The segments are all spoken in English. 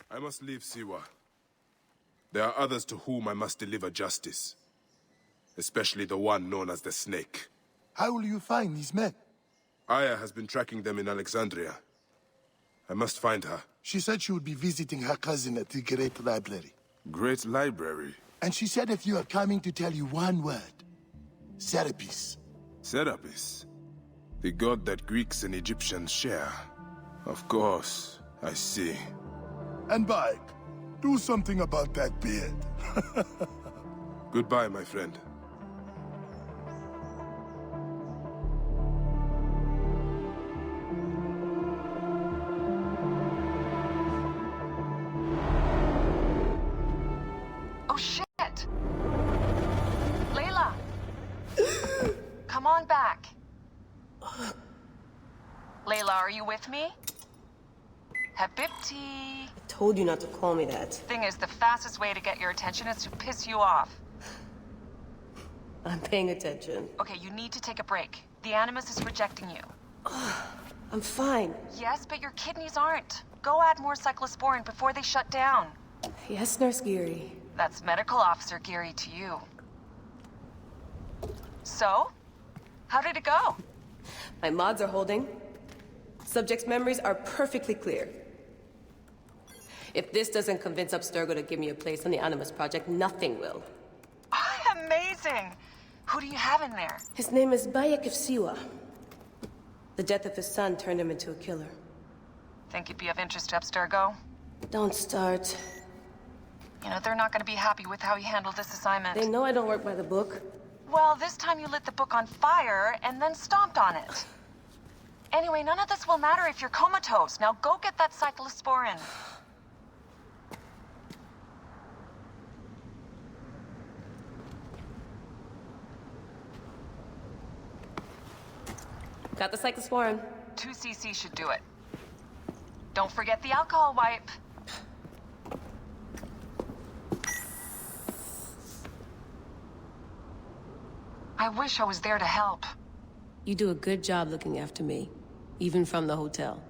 I must leave Siwa. There are others to whom I must deliver justice. Especially the one known as the Snake. How will you find these men? Aya has been tracking them in Alexandria. I must find her. She said she would be visiting her cousin at the Great Library. Great Library? And she said if you are coming to tell you one word. Serapis. Serapis? The god that Greeks and Egyptians share. Of course, I see. And Bayek, do something about that beard. Goodbye, my friend. Oh, shit! Layla! Come on back. Layla, are you with me? Habibti. I told you not to call me that. Thing is, the fastest way to get your attention is to piss you off. I'm paying attention. Okay, you need to take a break. The Animus is rejecting you. I'm fine. Yes, but your kidneys aren't. Go add more cyclosporin before they shut down. Yes, Nurse Geary. That's Medical Officer Geary to you. So? How did it go? My mods are holding. Subject's memories are perfectly clear. If this doesn't convince Abstergo to give me a place on the Animus Project, nothing will. Amazing! Who do you have in there? His name is Bayek of Siwa. The death of his son turned him into a killer. Think you'd be of interest to Abstergo? Don't start. You know, they're not gonna be happy with how he handled this assignment. They know I don't work by the book. Well, this time you lit the book on fire and then stomped on it. Anyway, none of this will matter if you're comatose. Now go get that cyclosporin. Got the cyclosporin. 2 cc should do it. Don't forget the alcohol wipe. I wish I was there to help. You do a good job looking after me, even from the hotel.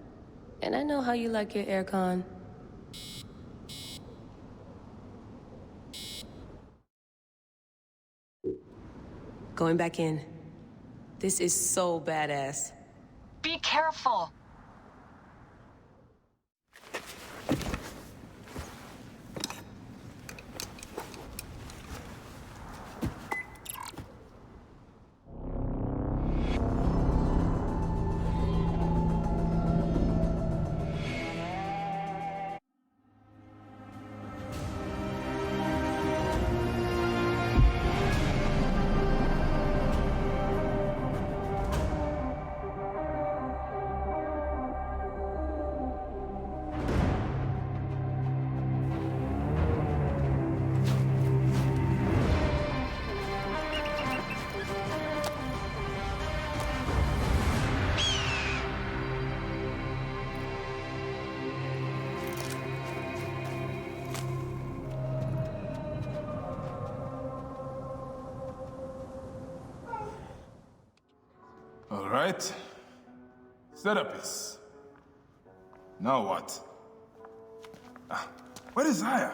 And I know how you like your aircon. Going back in. This is so badass. Be careful. All right. Serapis. Now what? Where is Aya?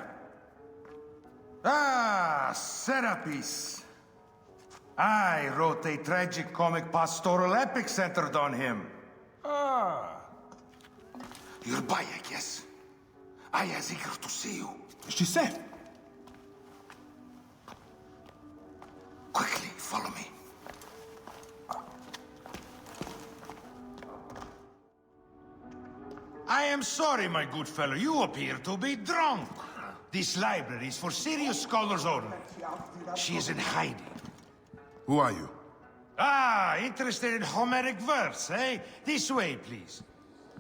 Ah, Serapis. I wrote a tragic comic pastoral epic centered on him. Ah. You're Bayek, yes? Aya is eager to see you. Is she safe? Quickly, follow me. I am sorry, my good fellow. You appear to be drunk. This library is for serious scholars only. She is in hiding. Who are you? Ah, interested in Homeric verse, eh? This way, please.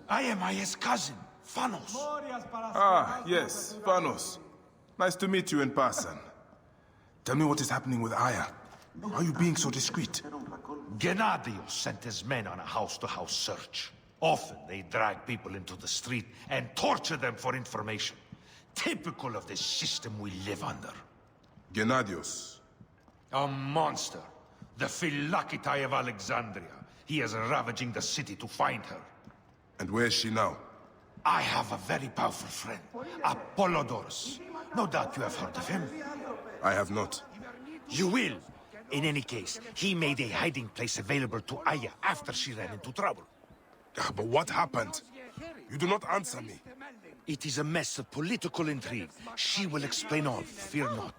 I am Aya's cousin, Phanos. Ah, yes, Phanos. Nice to meet you in person. Tell me what is happening with Aya. Why are you being so discreet? Gennadios sent his men on a house-to-house search. Often they drag people into the street and torture them for information. Typical of the system we live under. Gennadios. A monster. The Phylakitai of Alexandria. He is ravaging the city to find her. And where is she now? I have a very powerful friend, Apollodorus. No doubt you have heard of him. I have not. You will. In any case, he made a hiding place available to Aya after she ran into trouble. But what happened? You do not answer me. It is a mess of political intrigue. She will explain all, fear not.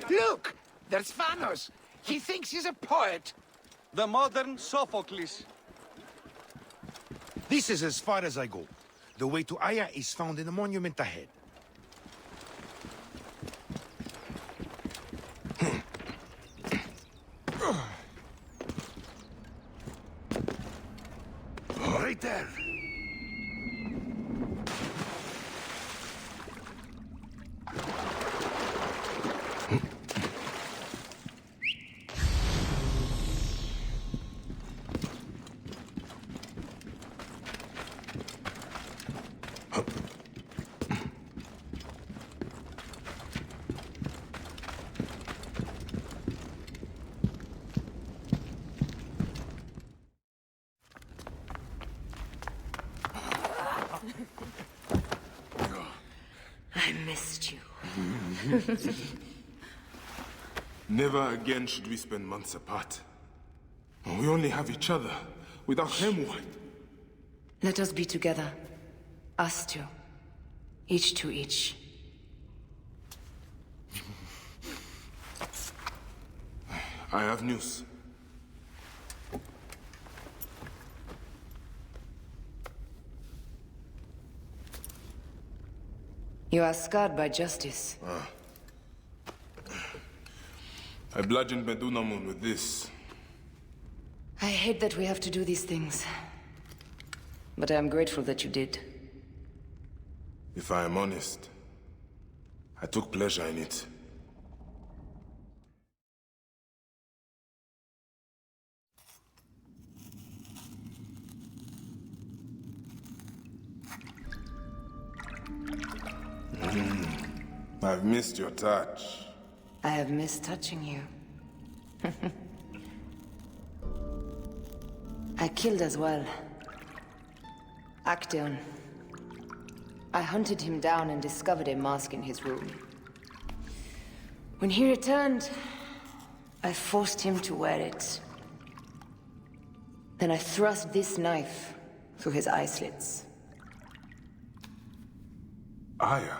Look! There's Phanos! He thinks he's a poet! The modern Sophocles. This is as far as I go. The way to Aya is found in the monument ahead. Right there. I missed you. Never again should we spend months apart. We only have each other. Without him, what? Let us be together. Us two. Each to each. I have news. You are scarred by justice. I bludgeoned Medunamun with this. I hate that we have to do these things. But I am grateful that you did. If I am honest, I took pleasure in it. I've missed your touch. I have missed touching you. I killed as well. Actaeon. I hunted him down and discovered a mask in his room. When he returned, I forced him to wear it. Then I thrust this knife through his eye slits. Aya.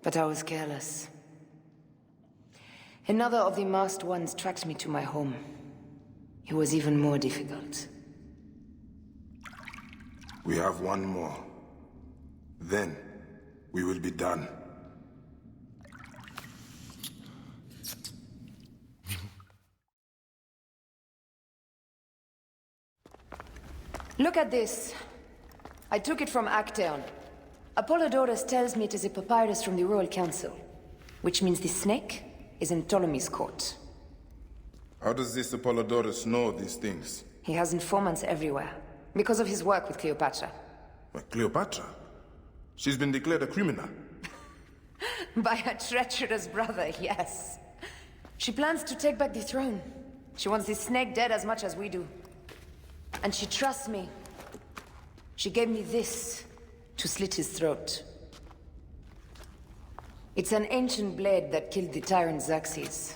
But I was careless. Another of the masked ones tracked me to my home. It was even more difficult. We have one more. Then, we will be done. Look at this. I took it from Actaeon. Apollodorus tells me it is a papyrus from the Royal Council, which means the snake is in Ptolemy's court. How does this Apollodorus know these things? He has informants everywhere, because of his work with Cleopatra. Cleopatra? She's been declared a criminal. By her treacherous brother, yes. She plans to take back the throne. She wants the snake dead as much as we do. And she trusts me. She gave me this to slit his throat. It's an ancient blade that killed the tyrant Xerxes.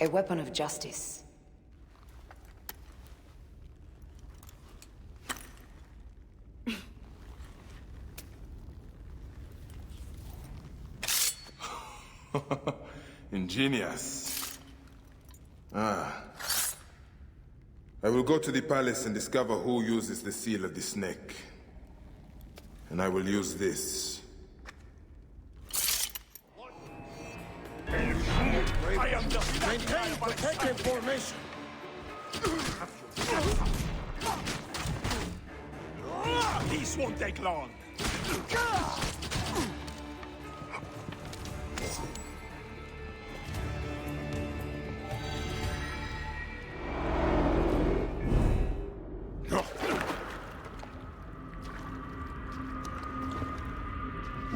A weapon of justice. Ingenious. I will go to the palace and discover who uses the seal of the snake. And I will use this. I am just maintain protective formation. This won't take long.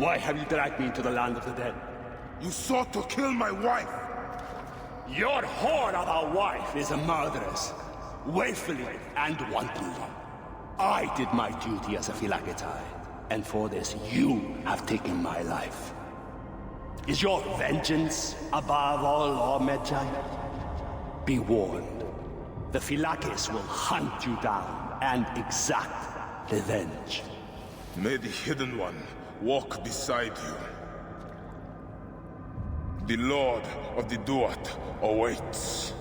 Why have you dragged me into the land of the dead? You sought to kill my wife! Your whore of a wife is a murderess, willfully and wantonly. I did my duty as a Phylakitai, and for this you have taken my life. Is your vengeance above all law, Medjay? Be warned. The Phylakis will hunt you down and exact revenge. May the Hidden One walk beside you. The Lord of the Duat awaits.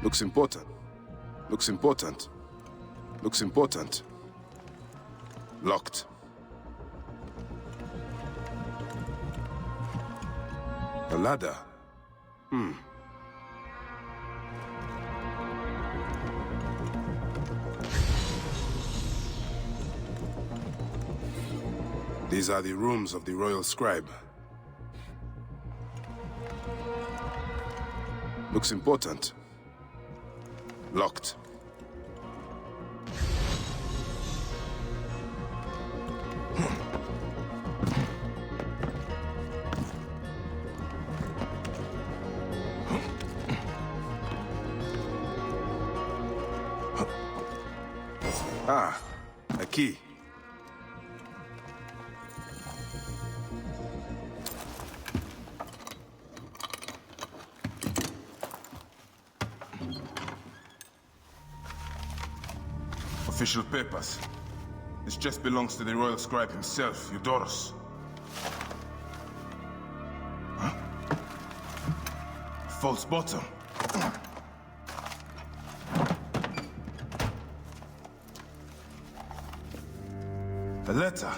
Looks important. Looks important. Looks important. Locked. A ladder. These are the rooms of the Royal Scribe. Looks important. Locked. Ah, a key. Official papers. This chest belongs to the Royal Scribe himself, Eudorus. Huh? False bottom. A letter.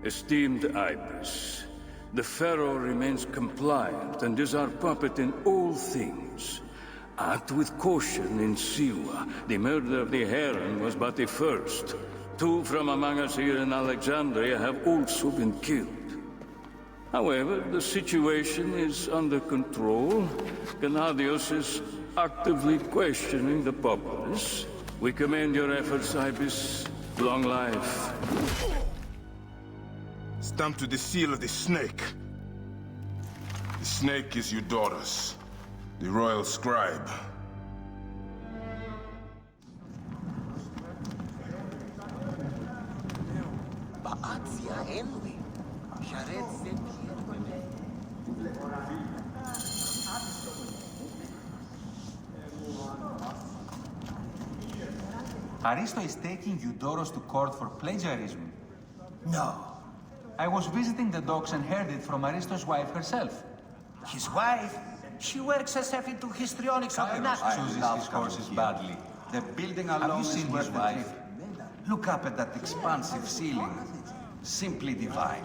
Esteemed Ibis, the Pharaoh remains compliant and is our puppet in all things. Act with caution in Siwa. The murder of the Heron was but the first. 2 from among us here in Alexandria have also been killed. However, the situation is under control. Gennadios is actively questioning the populace. We commend your efforts, Ibis. Long life. Stamped with the seal of the snake. The snake is Eudorus, the Royal Scribe. Aristo is taking Eudorus to court for plagiarism. No. I was visiting the docks and heard it from Aristo's wife herself. His wife? She works herself into histrionics on the Cyrus chooses his horses badly. The building alone is worth his wife. Look up at that expansive ceiling. Simply divine.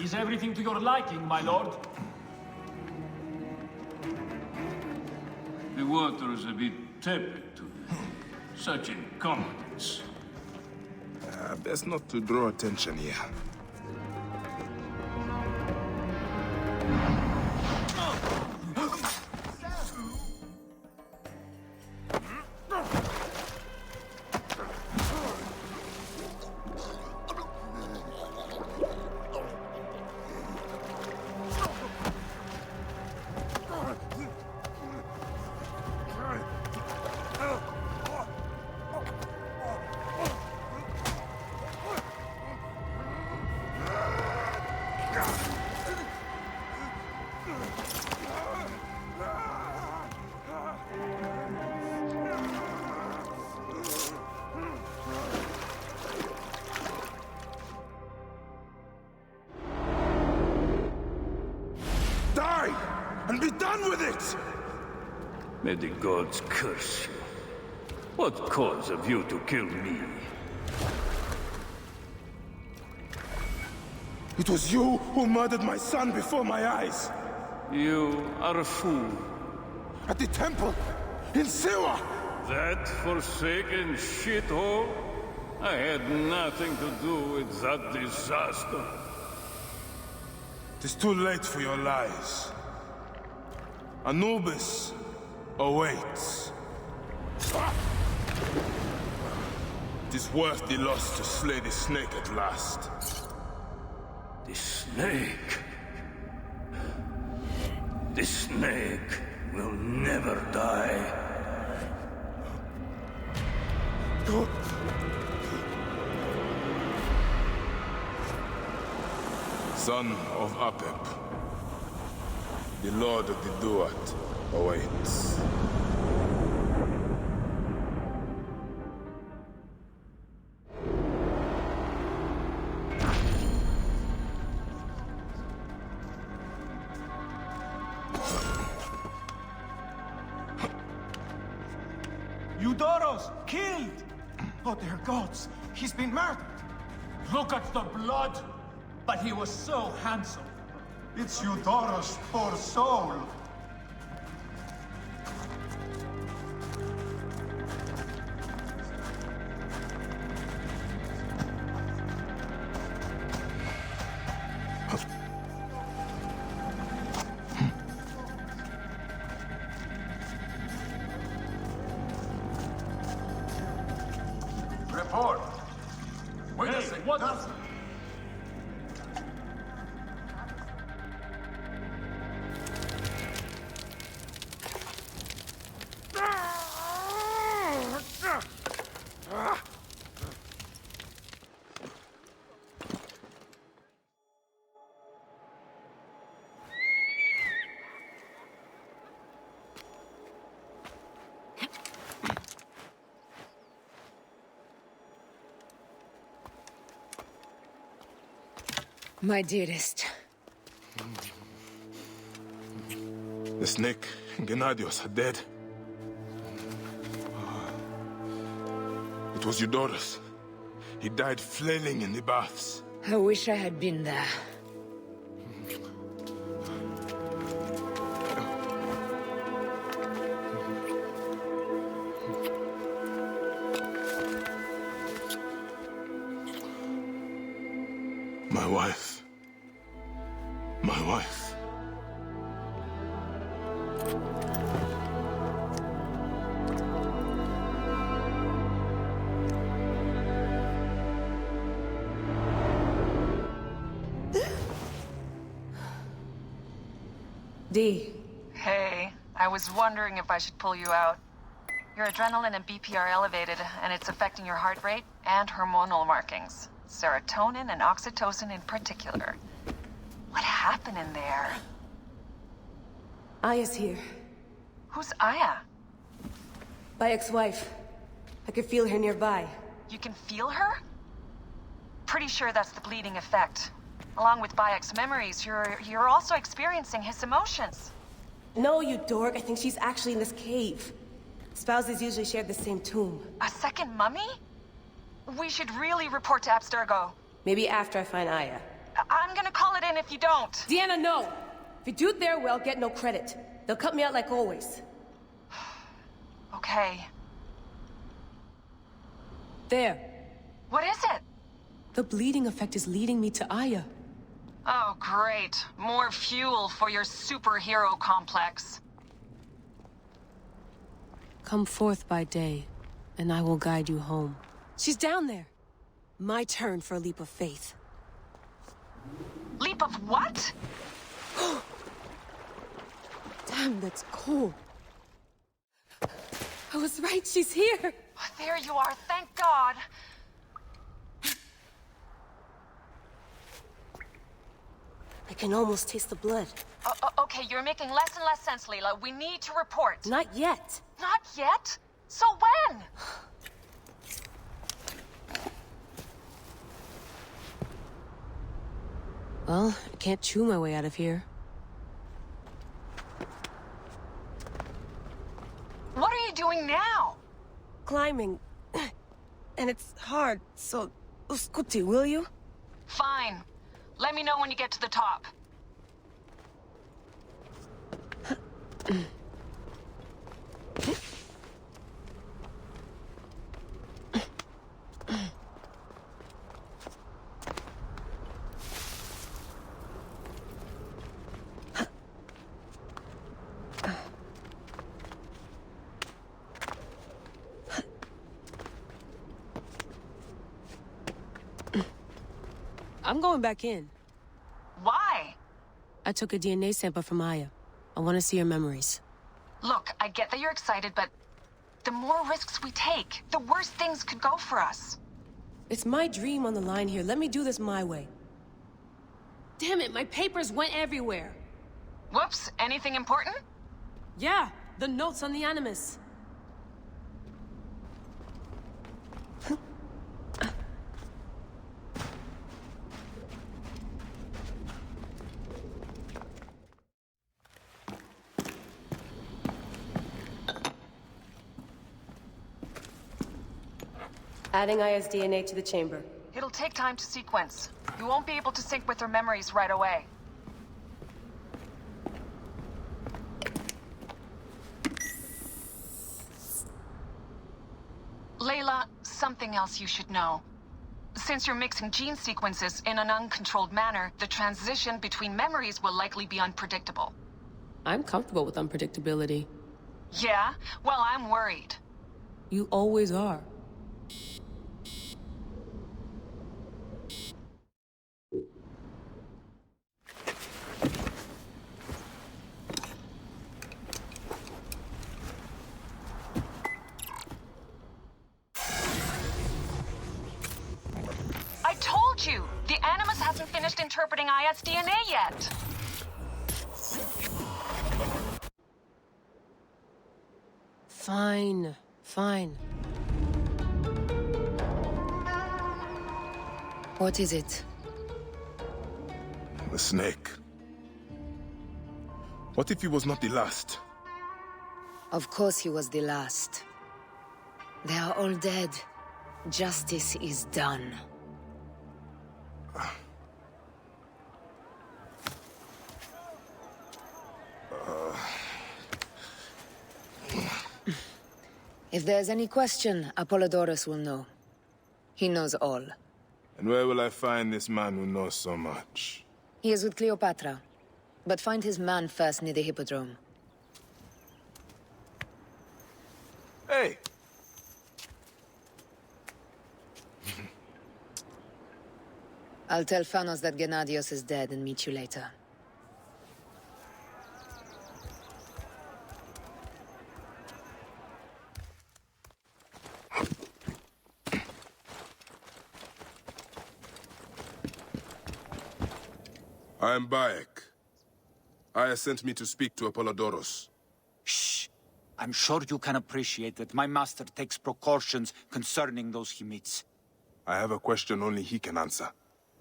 Is everything to your liking, my lord? The water is a bit tepid to me. Such incompetence. Best not to draw attention here. And be done with it! May the gods curse you. What cause have you to kill me? It was you who murdered my son before my eyes. You are a fool. At the temple, in Siwa! That forsaken shithole? I had nothing to do with that disaster. It is too late for your lies. Anubis awaits. It is worth the loss to slay the snake at last. The snake? The snake will never die. Son of Apep, the Lord of the Duat awaits. Eudoros, killed! Oh, dear gods, he's been murdered. Look at the blood! But he was so handsome. It's Eudoros, poor soul. Report. Wait a second. What? My dearest. The snake and Gennadios are dead. It was Eudoros. He died flailing in the baths. I wish I had been there. My wife. My wife. D. Hey, I was wondering if I should pull you out. Your adrenaline and BP are elevated, and it's affecting your heart rate and hormonal markings. Serotonin and oxytocin in particular. What happened in there? Aya's here. Who's Aya? My ex-wife. I could feel her nearby. You can feel her? Pretty sure that's the bleeding effect. Along with Bayek's memories, you're also experiencing his emotions. No, you dork. I think she's actually in this cave. Spouses usually share the same tomb. A second mummy? We should really report to Abstergo. Maybe after I find Aya. I'm gonna call it in if you don't. Deanna, no! If you do it there, well, get no credit. They'll cut me out like always. Okay. There. What is it? The bleeding effect is leading me to Aya. Oh, great. More fuel for your superhero complex. Come forth by day, and I will guide you home. She's down there. My turn for a leap of faith. Leap of what? Damn, that's cool. I was right, she's here. There you are, thank God. I can almost taste the blood. Okay, you're making less and less sense, Leela. We need to report. Not yet. Not yet? So when? Well, I can't chew my way out of here. What are you doing now? Climbing. And it's hard, so... Uskuti, will you? Fine. Let me know when you get to the top. I'm going back in. Why? I took a DNA sample from Aya. I want to see her memories. Look, I get that you're excited, but the more risks we take, the worse things could go for us. It's my dream on the line here. Let me do this my way. Damn it, my papers went everywhere. Whoops, anything important? Yeah, the notes on the Animus. Adding Aya's DNA to the chamber. It'll take time to sequence. You won't be able to sync with her memories right away. Layla, something else you should know. Since you're mixing gene sequences in an uncontrolled manner, the transition between memories will likely be unpredictable. I'm comfortable with unpredictability. Yeah? Well, I'm worried. You always are. I told you! The Animus hasn't finished interpreting Aya's DNA yet! Fine. Fine. What is it? The snake. What if he was not the last? Of course he was the last. They are all dead. Justice is done. If there's any question, Apollodorus will know. He knows all. And where will I find this man who knows so much? He is with Cleopatra. But find his man first near the Hippodrome. Hey! I'll tell Phanos that Gennadios is dead and meet you later. I am Bayek. Aya sent me to speak to Apollodorus. Shh! I'm sure you can appreciate that my master takes precautions concerning those he meets. I have a question only he can answer.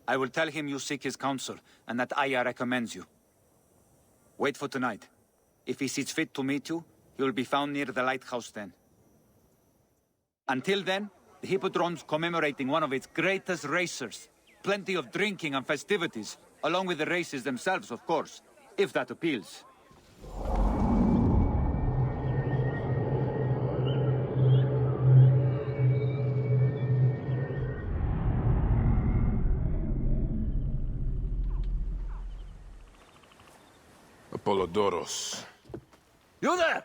I will tell him you seek his counsel, and that Aya recommends you. Wait for tonight. If he sees fit to meet you, he will be found near the lighthouse then. Until then, the Hippodrome's commemorating one of its greatest racers. Plenty of drinking and festivities, along with the races themselves, of course, if that appeals. Apollodorus. You there!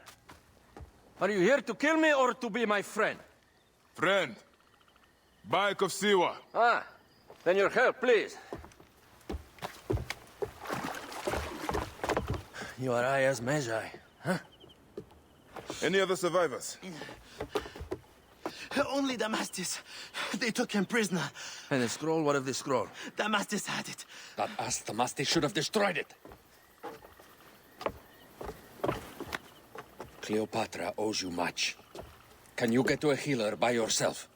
Are you here to kill me or to be my friend? Friend. Bayek of Siwa. Ah, then your help, please. You are Aya's Magi, huh? Any other survivors? Only Damastis. They took him prisoner. And the scroll? What of the scroll? Damastis had it. That ass Damastis should have destroyed it. Cleopatra owes you much. Can you get to a healer by yourself?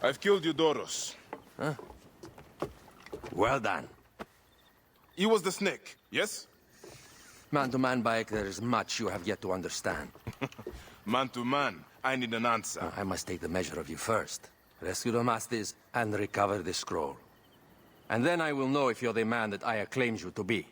I've killed Eudoros. Huh? Well done. He was the snake, yes? Man to man, Bayek, there is much you have yet to understand. Man to man, I need an answer. I must take the measure of you first. rescue the Masters, and recover the scroll. And then I will know if you're the man that Aya claims you to be.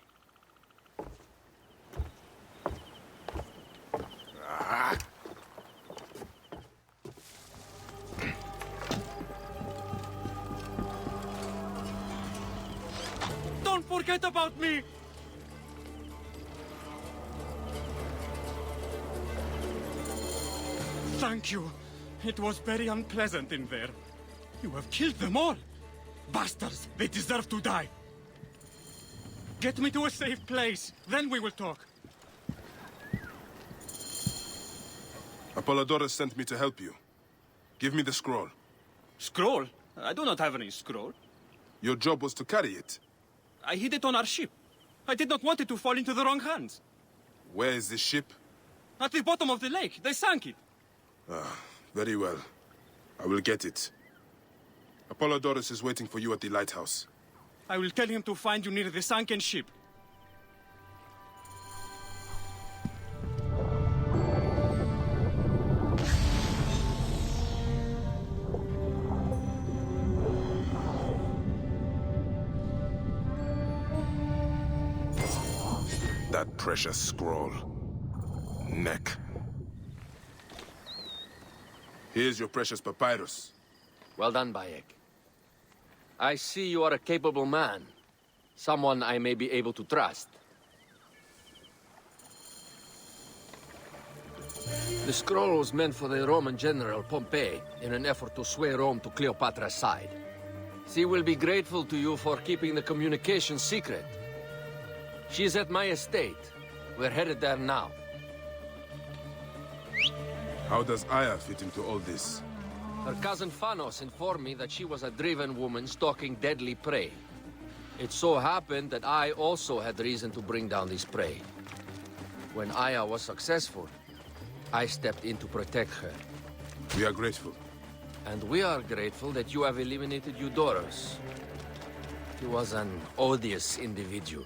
Don't forget about me! Thank you. It was very unpleasant in there. You have killed them all. Bastards, they deserve to die. Get me to a safe place, then we will talk. Apollodorus sent me to help you. Give me the scroll. Scroll? I do not have any scroll. Your job was to carry it. I hid it on our ship. I did not want it to fall into the wrong hands. Where is this ship? At the bottom of the lake. They sank it. Ah, very well. I will get it. Apollodorus is waiting for you at the lighthouse. I will tell him to find you near the sunken ship. That precious scroll. Neck. Here's your precious papyrus. Well done, Bayek. I see you are a capable man. Someone I may be able to trust. The scroll was meant for the Roman general Pompey in an effort to sway Rome to Cleopatra's side. She will be grateful to you for keeping the communication secret. She is at my estate. We're headed there now. How does Aya fit into all this? Her cousin Phanos informed me that she was a driven woman stalking deadly prey. It so happened that I also had reason to bring down this prey. When Aya was successful, I stepped in to protect her. We are grateful. And we are grateful that you have eliminated Eudorus. He was an odious individual.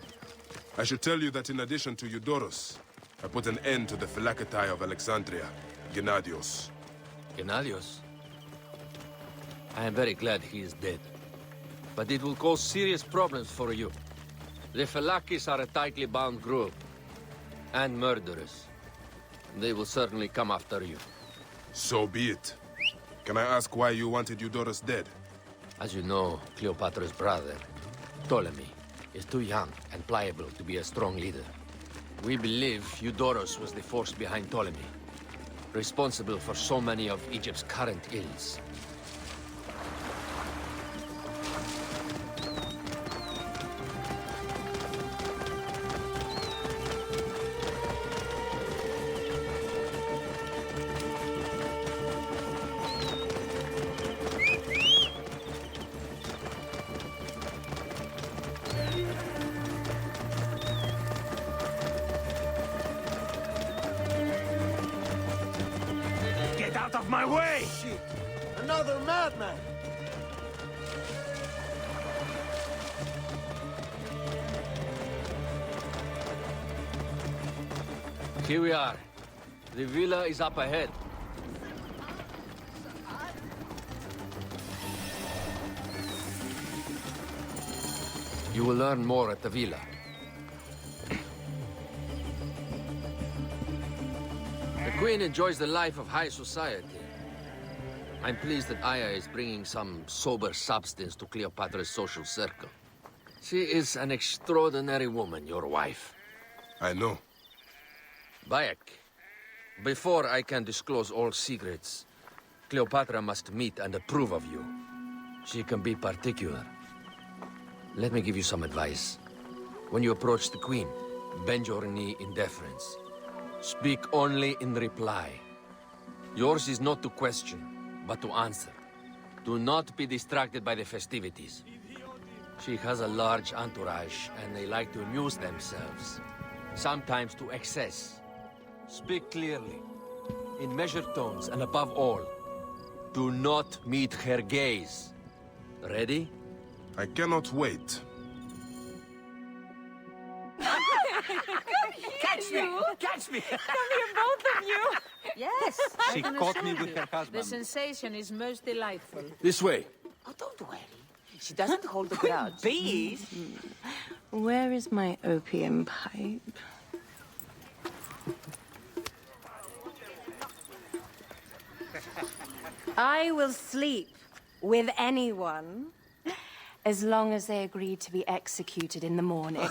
I should tell you that in addition to Eudorus, I put an end to the Phylakitai of Alexandria, Gennadios. Gennadios? I am very glad he is dead. But it will cause serious problems for you. The Phylakis are a tightly bound group. And murderers. They will certainly come after you. So be it. Can I ask why you wanted Eudorus dead? As you know, Cleopatra's brother, Ptolemy, is too young and pliable to be a strong leader. We believe Eudorus was the force behind Ptolemy, responsible for so many of Egypt's current ills. Get out of my way! Shit! Another madman! Here we are. The villa is up ahead. You will learn more at the villa. The Queen enjoys the life of high society. I'm pleased that Aya is bringing some sober substance to Cleopatra's social circle. She is an extraordinary woman, your wife. I know. Bayek, before I can disclose all secrets, Cleopatra must meet and approve of you. She can be particular. Let me give you some advice. When you approach the Queen, bend your knee in deference. Speak only in reply. Yours is not to question, but to answer. Do not be distracted by the festivities. She has a large entourage, and they like to amuse themselves. Sometimes to excess. Speak clearly, in measured tones, and above all, do not meet her gaze. Ready? I cannot wait. Catch me! Catch me! Come here, both of you! Yes. She I can caught assure me with you. her husband. The sensation is most delightful. This way. Oh, don't worry. She doesn't hold a grudge. Bees? Where is my opium pipe? I will sleep with anyone as long as they agree to be executed in the morning.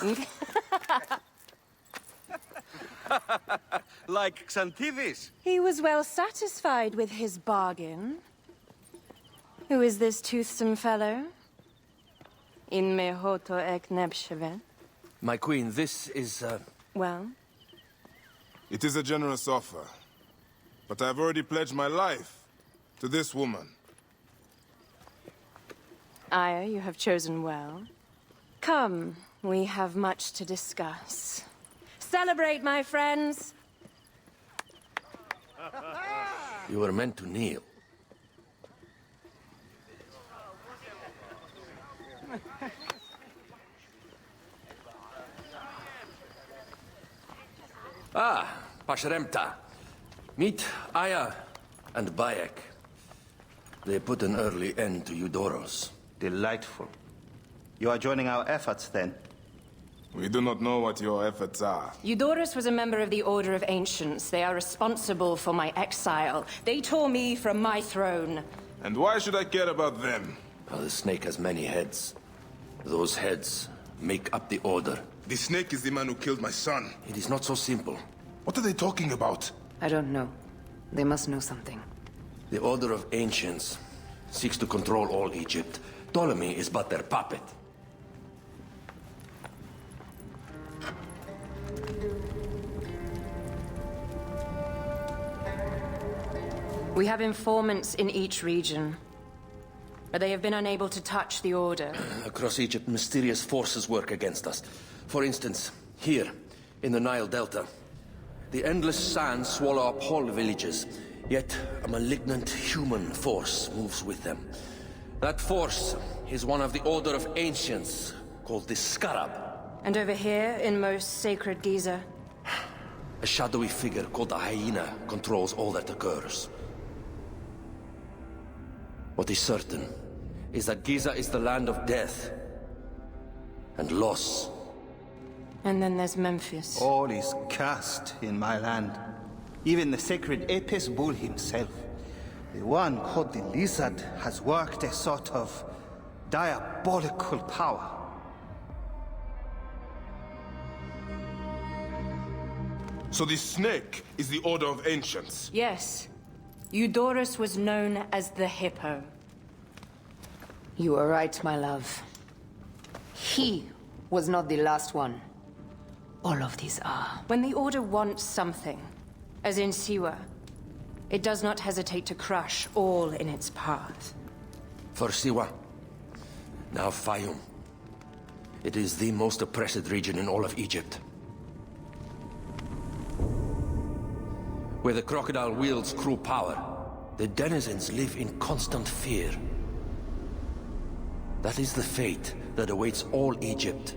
Like Xantivis. He was well satisfied with his bargain. Who is this toothsome fellow? In mehoto ek nebshevet. My queen, this is, Well? It is a generous offer, but I have already pledged my life to this woman. Aya, you have chosen well. Come, we have much to discuss. Celebrate, my friends! You were meant to kneel. Ah, Pashremta. Meet Aya and Bayek. They put an early end to Eudoros. Delightful. You are joining our efforts, then? We do not know what your efforts are. Eudoros was a member of the Order of Ancients. They are responsible for my exile. They tore me from my throne. And why should I care about them? Well, the snake has many heads. Those heads make up the Order. The snake is the man who killed my son. It is not so simple. What are they talking about? I don't know. They must know something. The Order of Ancients seeks to control all Egypt. Ptolemy is but their puppet. We have informants in each region, but they have been unable to touch the Order. Across Egypt, mysterious forces work against us. For instance, here, in the Nile Delta, the endless sands swallow up whole villages, yet a malignant human force moves with them. That force is one of the Order of Ancients, called the Scarab. And over here, in most sacred Giza? A shadowy figure called the Hyena controls all that occurs. What is certain is that Giza is the land of death and loss. And then there's Memphis. All is cursed in my land. Even the sacred Apis bull himself. The one called the Lizard has worked a sort of diabolical power. So the snake is the Order of Ancients? Yes. Eudoros was known as the Hippo. You are right, my love. He was not the last one. All of these are. When the Order wants something, as in Siwa, it does not hesitate to crush all in its path. For Siwa, now Fayum. It is the most oppressed region in all of Egypt. Where the crocodile wields cruel power, the denizens live in constant fear. That is the fate that awaits all Egypt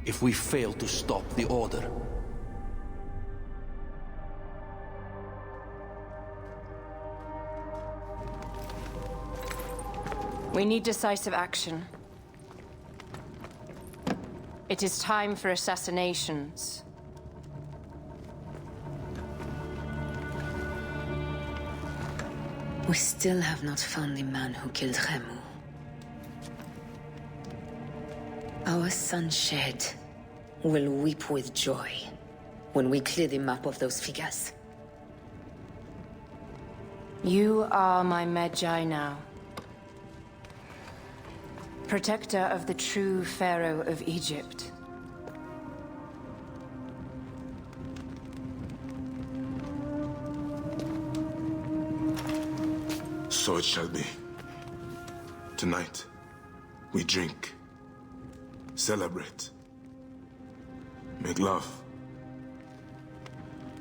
if we fail to stop the Order. We need decisive action. It is time for assassinations. We still have not found the man who killed Khemu. Our son Shed will weep with joy when we clear the map of those figures. You are my Medjay now. Protector of the true Pharaoh of Egypt. So it shall be. Tonight, we drink, celebrate, make love.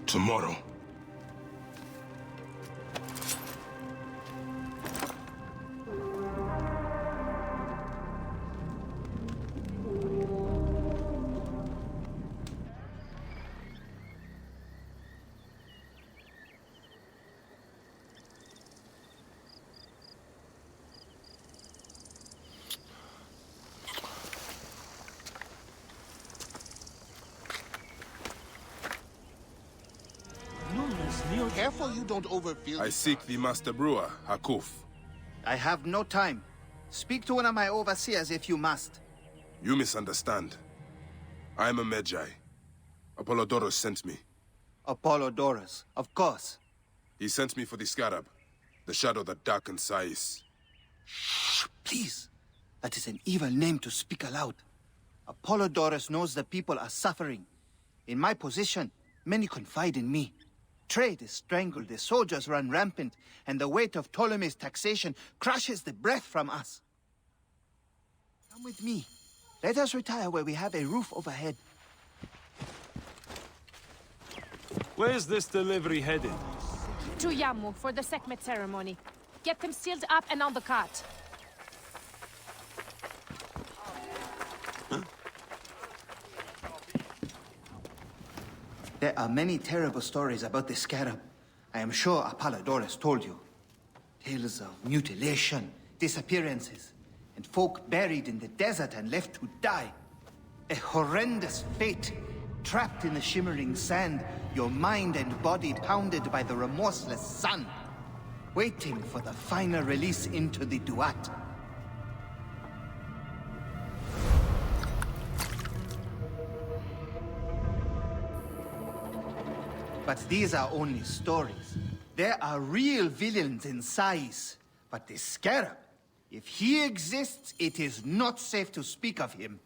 Tomorrow, careful you don't overfill. I seek the Master Brewer, Hakuf. I have no time. Speak to one of my overseers if you must. You misunderstand. I am a Magi. Apollodorus sent me. Apollodorus, of course. He sent me for the Scarab, the shadow that darkens Sais. Shh, please. That is an evil name to speak aloud. Apollodorus knows the people are suffering. In my position, many confide in me. Trade is strangled, the soldiers run rampant, and the weight of Ptolemy's taxation crushes the breath from us. Come with me. Let us retire where we have a roof overhead. Where's this delivery headed? To Yamu for the Sekhmet ceremony. Get them sealed up and on the cart. There are many terrible stories about the Scarab. I am sure Apollodorus told you. Tales of mutilation, disappearances, and folk buried in the desert and left to die. A horrendous fate, trapped in the shimmering sand, your mind and body pounded by the remorseless sun, waiting for the final release into the Duat. But these are only stories. There are real villains in Sais. But the Scarab, if he exists, it is not safe to speak of him.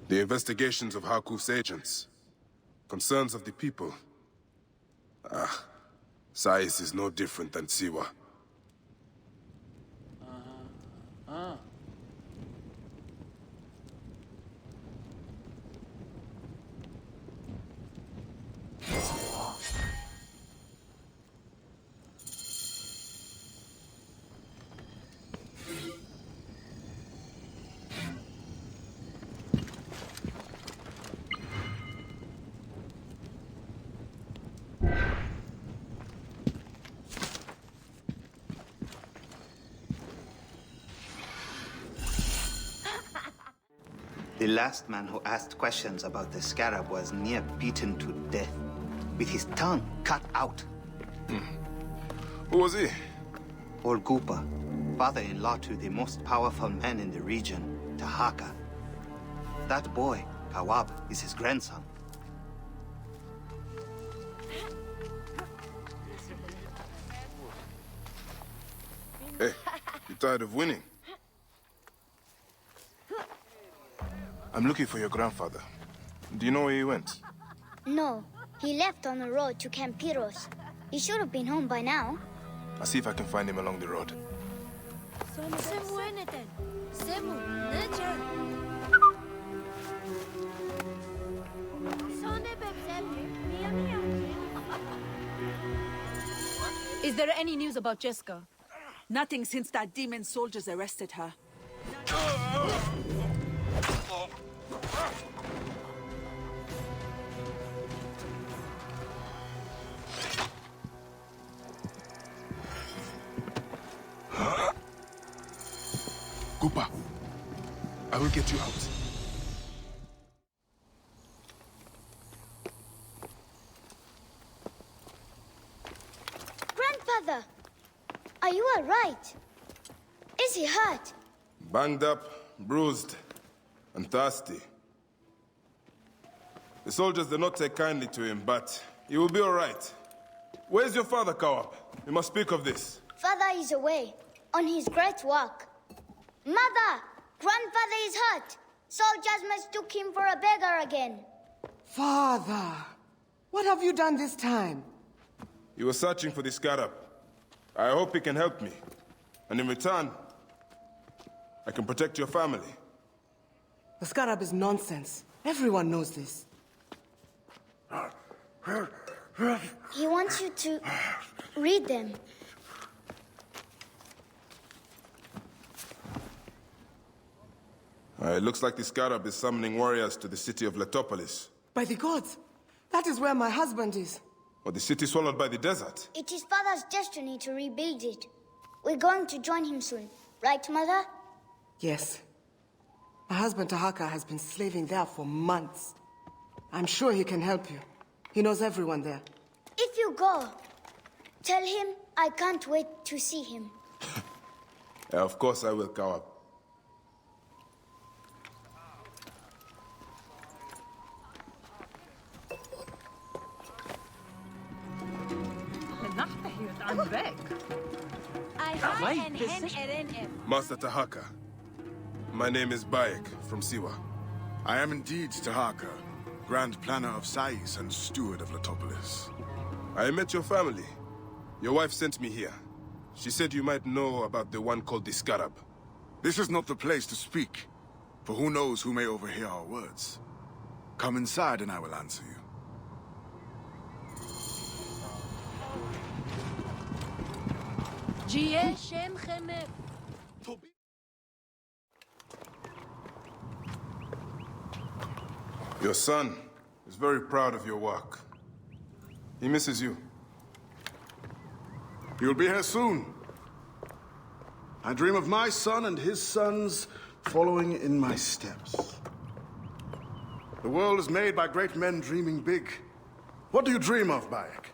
The investigations of Hakuf's agents. Concerns of the people. Sais is no different than Siwa. The last man who asked questions about the Scarab was near beaten to death, with his tongue cut out. Who was he? Olgupa, father-in-law to the most powerful man in the region, Tahaka. That boy, Kawab, is his grandson. Hey, you tired of winning? I'm looking for your grandfather. Do you know where he went? No, he left on the road to Campiros. He should have been home by now. I'll see if I can find him along the road. Is there any news about Jessica? Nothing since that demon soldiers arrested her. Gupa, I will get you out. Grandfather, are you all right? Is he hurt? Banged up, bruised, and thirsty. The soldiers did not take kindly to him, but he will be all right. Where's your father, Kawab? We must speak of this. Father is away, on his great work. Mother! Grandfather is hurt! Soldiers mistook him for a beggar again. Father! What have you done this time? He was searching for the Scarab. I hope he can help me. And in return, I can protect your family. The Scarab is nonsense. Everyone knows this. He wants you to read them. It looks like the Scarab is summoning warriors to the city of Letopolis. By the gods! That is where my husband is. Or the city swallowed by the desert. It is Father's destiny to rebuild it. We're going to join him soon. Right, Mother? Yes. My husband Tahaka has been slaving there for months. I'm sure he can help you. He knows everyone there. If you go, tell him I can't wait to see him. Yeah, of course I will, Kawab. Master Tahaka, my name is Bayek from Siwa. I am indeed Tahaka, Grand Planner of Sais and Steward of Latopolis. I met your family. Your wife sent me here. She said you might know about the one called the Scarab. This is not the place to speak, for who knows who may overhear our words. Come inside and I will answer you. Your son is very proud of your work. He misses you. You'll be here soon. I dream of my son and his sons following in my steps. The world is made by great men dreaming big. What do you dream of, Bayek?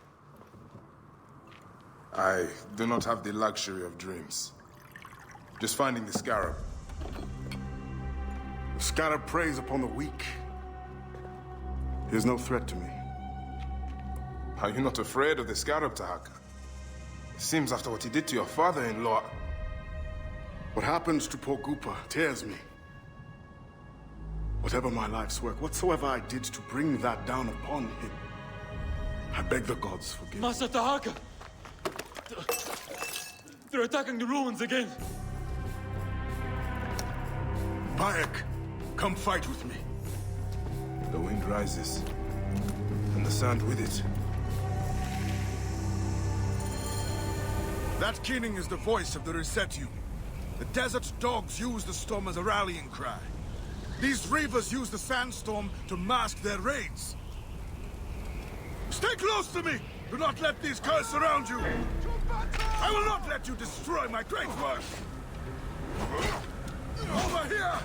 I do not have the luxury of dreams. Just finding the Scarab. The Scarab preys upon the weak. He is no threat to me. Are you not afraid of the Scarab, Tahaka? It seems after what he did to your father-in-law... What happens to poor Gupa tears me. Whatever my life's work, whatsoever I did to bring that down upon him, I beg the gods forgive me. Master Tahaka! They're attacking the ruins again! Bayek, come fight with me. The wind rises, and the sand with it. That keening is the voice of the Resetu. The desert dogs use the storm as a rallying cry. These reavers use the sandstorm to mask their raids. Stay close to me! Do not let these curs surround you! I will not let you destroy my great work! Over here!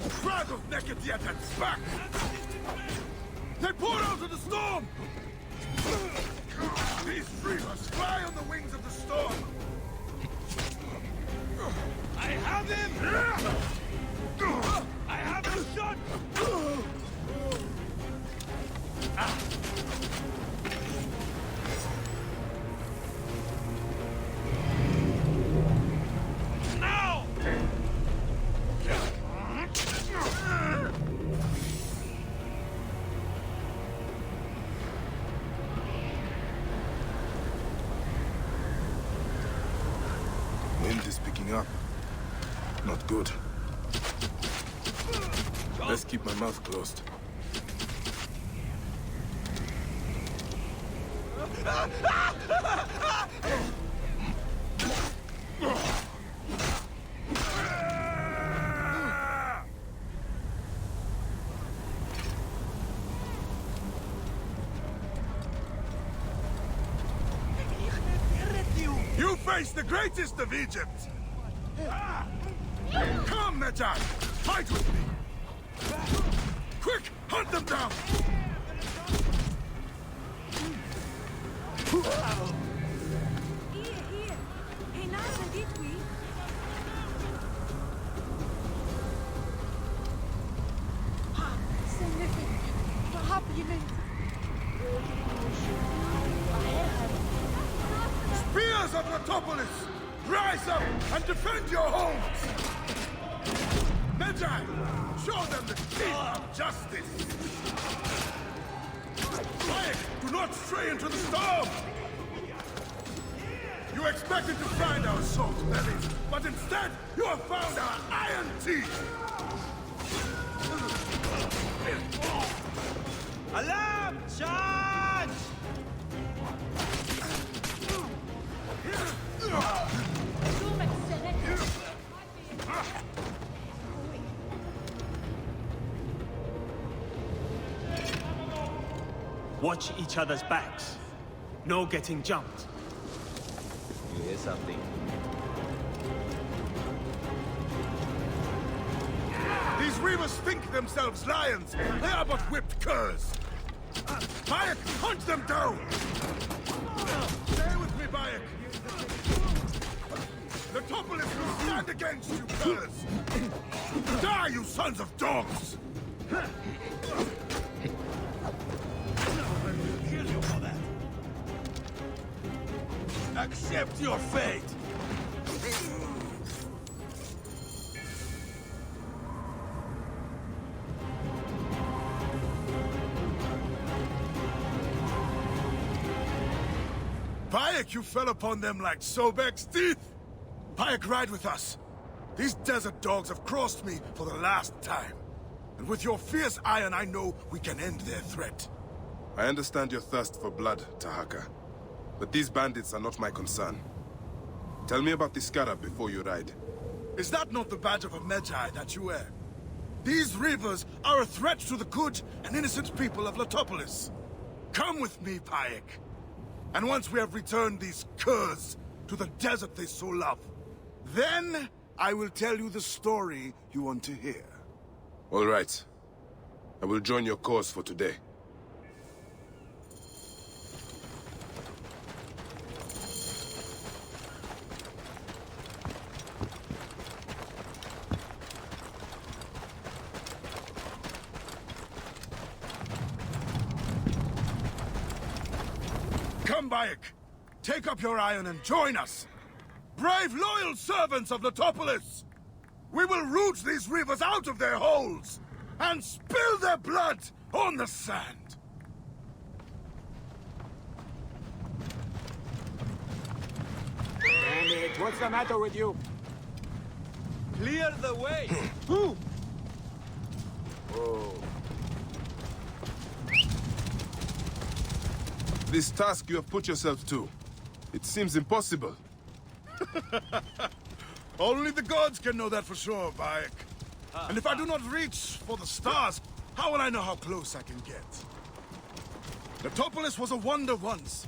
Crowd of naked yet and back! They pour out of the storm! These reavers fly on the wings of the storm! I have him! I have him shot! Now! Wind is picking up. Not good. Let's keep my mouth closed. You face the greatest of Egypt! Come, Medjay! Fight with me! Quick! Hunt them down! Spears of Latopolis! Rise up and defend your homes! Medjay, show them the teeth of justice! Bayek, do not stray into the storm! You expected to find our salt bellies, but instead you have found our iron teeth! Alarm! Charge! Watch each other's backs. No getting jumped. You hear something? These reavers think themselves lions. They are but whipped curs. Bayek, hunt them down! Stay with me, Bayek. The Topolis will stand against you, curs! Die, you sons of dogs! Kill you for that. Accept your fate! Bayek, you fell upon them like Sobek's teeth! Bayek, ride with us. These desert dogs have crossed me for the last time. And with your fierce iron, I know we can end their threat. I understand your thirst for blood, Tahaka. But these bandits are not my concern. Tell me about the scarab before you ride. Is that not the badge of a Medjay that you wear? These reavers are a threat to the good and innocent people of Latopolis. Come with me, Bayek. And once we have returned these curs to the desert they so love, then I will tell you the story you want to hear. All right. I will join your cause for today. Come, Bayek. Take up your iron and join us. Brave, loyal servants of Latopolis! We will root these reavers out of their holes and spill their blood on the sand. Damn it, what's the matter with you? Clear the way! Who? Oh. This task you have put yourself to, it seems impossible. Only the gods can know that for sure, Bayek. And if I do not reach for the stars, how will I know how close I can get? Latopolis was a wonder once,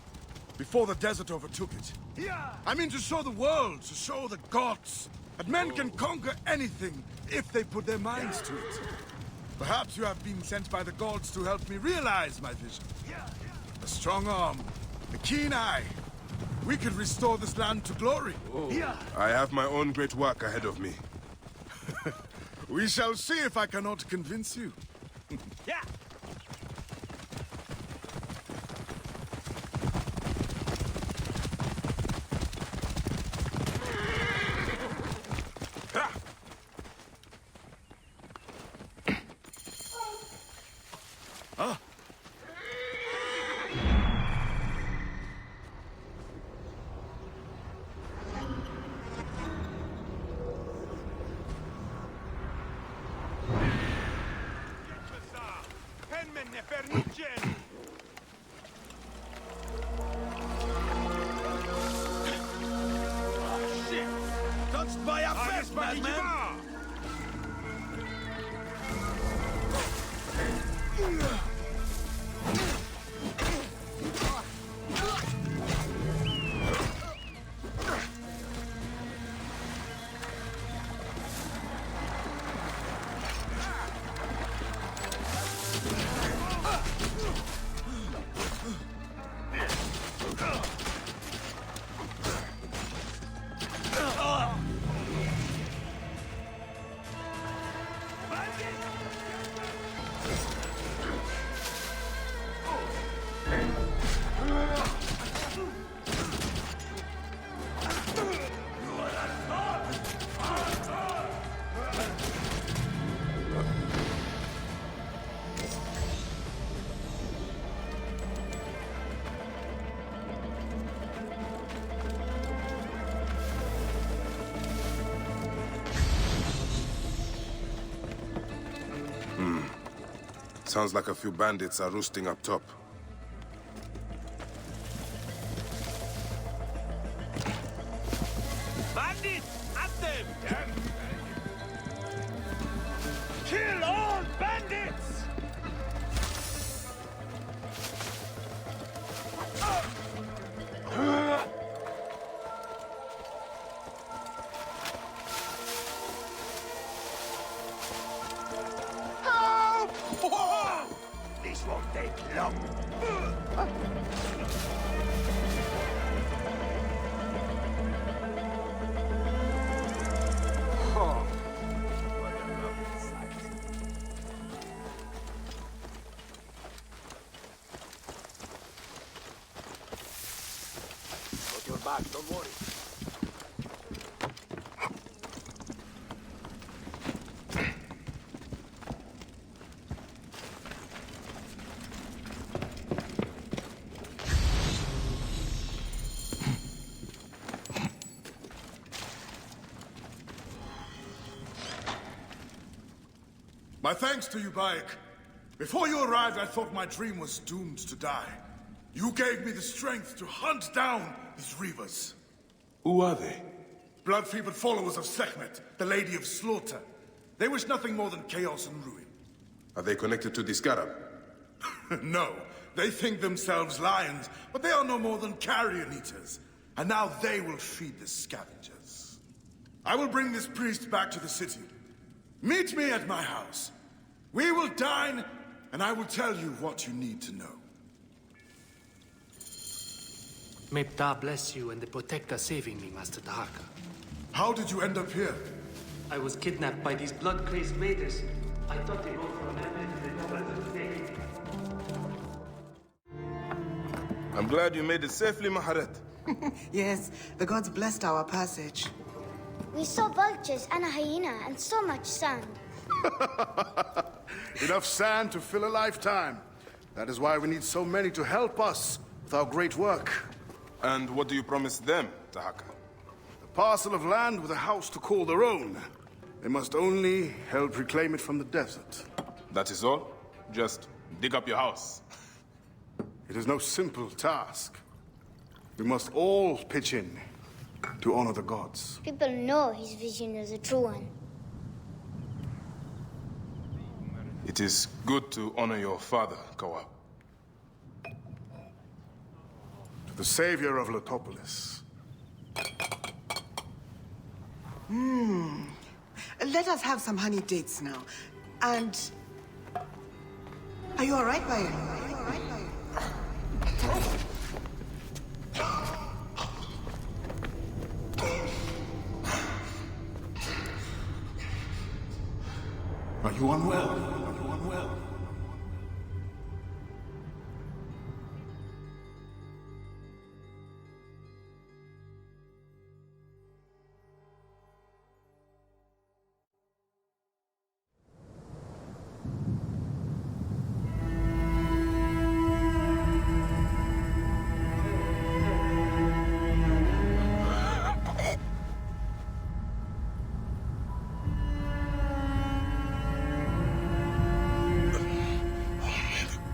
before the desert overtook it. I mean to show the world, to show the gods, that men can conquer anything if they put their minds to it. Perhaps you have been sent by the gods to help me realize my vision. A strong arm, a keen eye. We could restore this land to glory. I have my own great work ahead of me. We shall see if I cannot convince you. Yeah. Touched by a fist, madman! Sounds like a few bandits are roosting up top. Bandits! At them! Kill all bandits! Oh, what a lovely sight. Got your back, don't worry. My thanks to you, Bayek. Before you arrived, I thought my dream was doomed to die. You gave me the strength to hunt down these Reavers. Who are they? Blood-fevered followers of Sekhmet, the Lady of Slaughter. They wish nothing more than chaos and ruin. Are they connected to the Scarab? No, they think themselves lions, but they are no more than carrion eaters. And now they will feed the scavengers. I will bring this priest back to the city. Meet me at my house. We will dine, and I will tell you what you need to know. May Ptah bless you and the Protector saving me, Master Taharqa. How did you end up here? I was kidnapped by these blood-crazed raiders. I thought they rode from Emily to the Nobles of State. I'm glad you made it safely, Maharet. Yes, the gods blessed our passage. We saw vultures and a hyena and so much sand. Enough sand to fill a lifetime. That is why we need so many to help us with our great work. And what do you promise them, Taharqa? A parcel of land with a house to call their own. They must only help reclaim it from the desert. That is all? Just dig up your house. It is no simple task. We must all pitch in to honor the gods. People know his vision is a true one. It is good to honor your father, Kawab. To the savior of Letopolis. Let us have some honey dates now. And... Are you all right, Bayek? Are you all right, Bayek? Are you unwell? Are you unwell?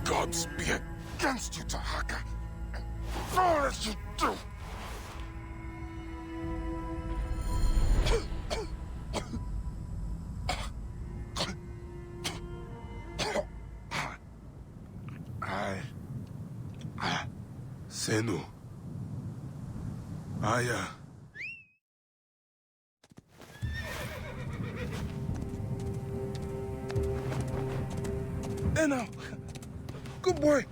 Gods be against you, Taharqa. All that you do. Senu. Aya. Eno. Good boy.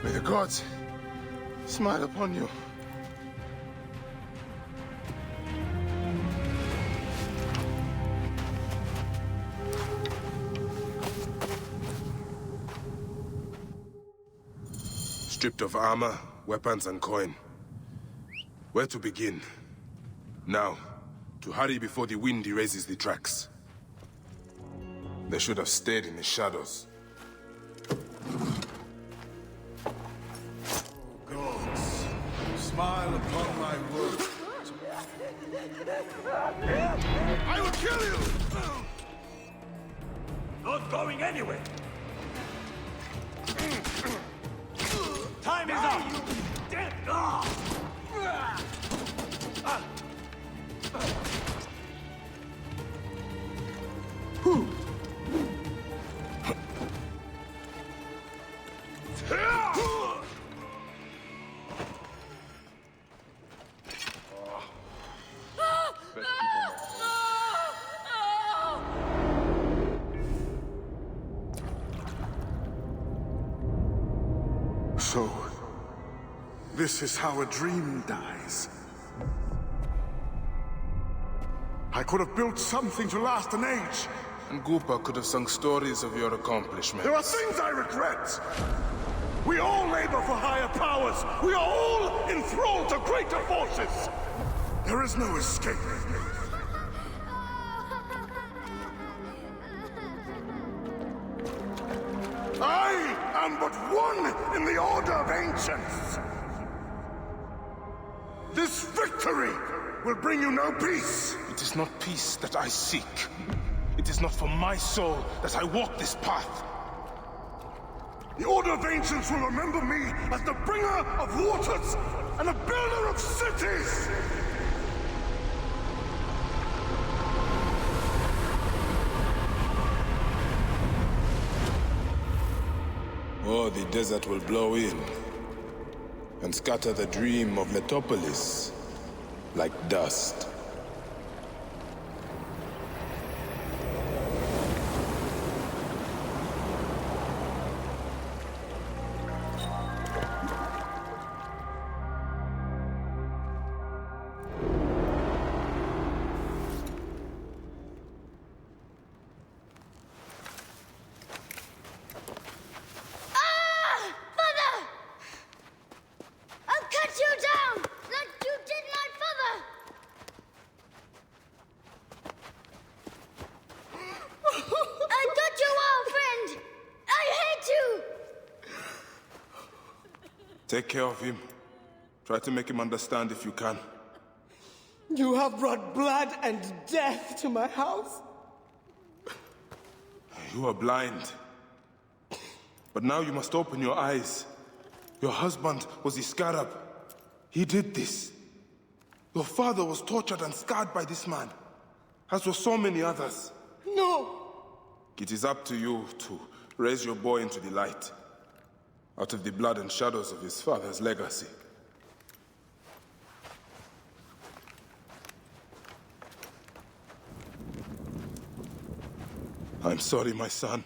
May the gods smile upon you. Stripped of armor, weapons, and coin. Where to begin? Now, to hurry before the wind erases the tracks. They should have stayed in the shadows. Gods, smile upon my work. I will kill you! Not going anywhere. Time is up! Dead! So, this is how a dream dies. I could have built something to last an age. And Goopa could have sung stories of your accomplishments. There are things I regret. We all labor for higher powers. We are all enthralled to greater forces. There is no escape. I am but one in the Order of Ancients. This victory will bring you no peace. It is not peace that I seek. It is not for my soul that I walk this path. The Order of Ancients will remember me as the bringer of waters and the builder of cities! Or the desert will blow in and scatter the dream of Letopolis like dust. Take care of him. Try to make him understand if you can. You have brought blood and death to my house. You are blind. But now you must open your eyes. Your husband was Iskarab. He did this. Your father was tortured and scarred by this man, as were so many others. No! It is up to you to raise your boy into the light, out of the blood and shadows of his father's legacy. I'm sorry, my son.